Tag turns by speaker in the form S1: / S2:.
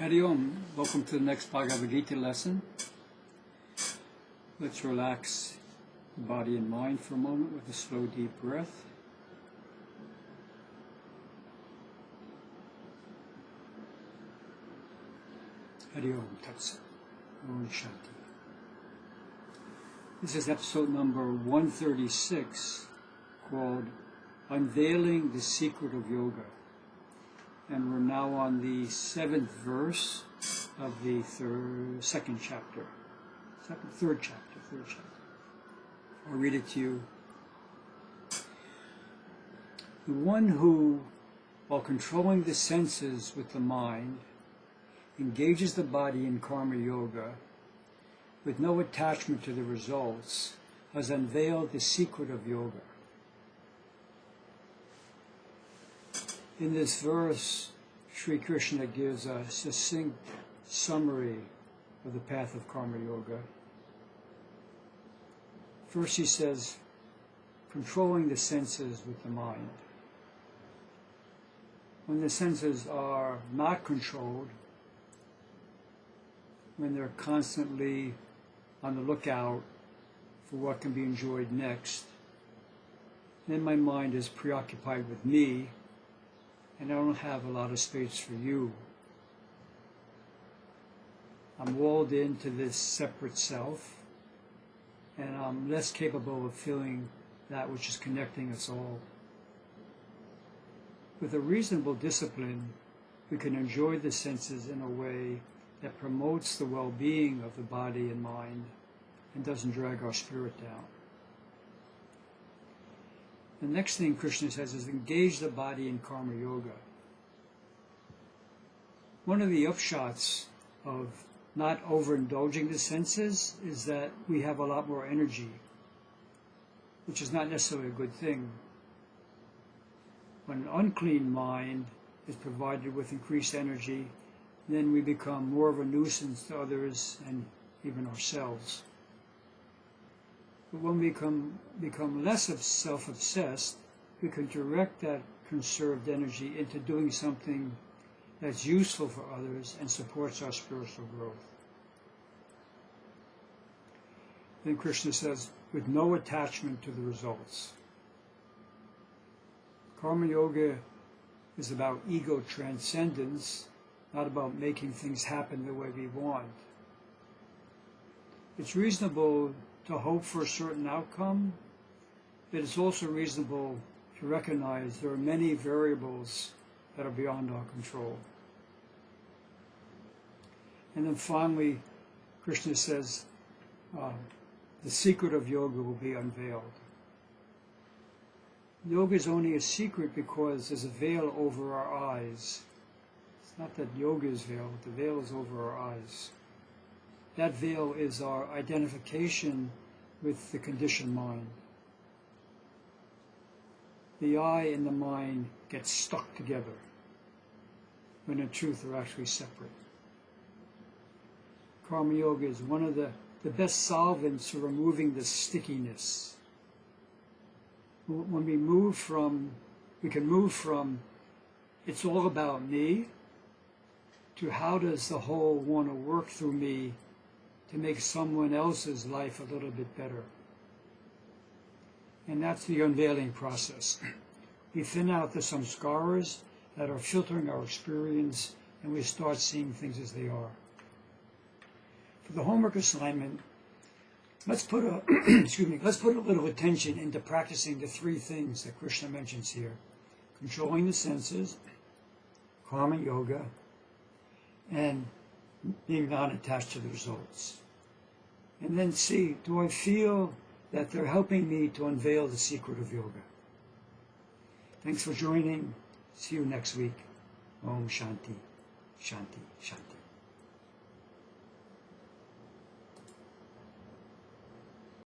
S1: Hari Om. Welcome to the next Bhagavad Gita lesson. Let's relax the body and mind for a moment with a slow, deep breath. Hari Om Tat Sat. Om Shanti. This is episode number 136, called Unveiling the Secret of Yoga. And we're now on the 7th verse of the third chapter. I'll read it to you. The one who, while controlling the senses with the mind, engages the body in karma yoga with no attachment to the results, has unveiled the secret of yoga. In this verse, Sri Krishna gives a succinct summary of the path of karma yoga. First he says, controlling the senses with the mind. When the senses are not controlled, when they're constantly on the lookout for what can be enjoyed next, then my mind is preoccupied with me, and I don't have a lot of space for you. I'm walled into this separate self, and I'm less capable of feeling that which is connecting us all. With a reasonable discipline, we can enjoy the senses in a way that promotes the well-being of the body and mind and doesn't drag our spirit down. The next thing Krishna says is engage the body in karma yoga. One of the upshots of not overindulging the senses is that we have a lot more energy, which is not necessarily a good thing. When an unclean mind is provided with increased energy, then we become more of a nuisance to others and even ourselves. But when we become less of self-obsessed, we can direct that conserved energy into doing something that's useful for others and supports our spiritual growth. Then Krishna says, with no attachment to the results. Karma yoga is about ego transcendence, not about making things happen the way we want. It's reasonable to hope for a certain outcome, but it's also reasonable to recognize there are many variables that are beyond our control. And then finally, Krishna says, the secret of yoga will be unveiled. Yoga is only a secret because there's a veil over our eyes. It's not that yoga is veiled, the veil is over our eyes. That veil is our identification with the conditioned mind. The eye and the mind get stuck together, when in truth they're actually separate. Karma yoga is one of the best solvents for removing the stickiness. When we can move from it's all about me to how does the whole want to work through me to make someone else's life a little bit better. And that's the unveiling process. We thin out the samskaras that are filtering our experience, and we start seeing things as they are. For the homework assignment, let's put a little attention into practicing the three things that Krishna mentions here: controlling the senses, karma yoga, and being non-attached to the results. And then see, do I feel that they're helping me to unveil the secret of yoga? Thanks for joining. See you next week. Om Shanti, Shanti, Shanti.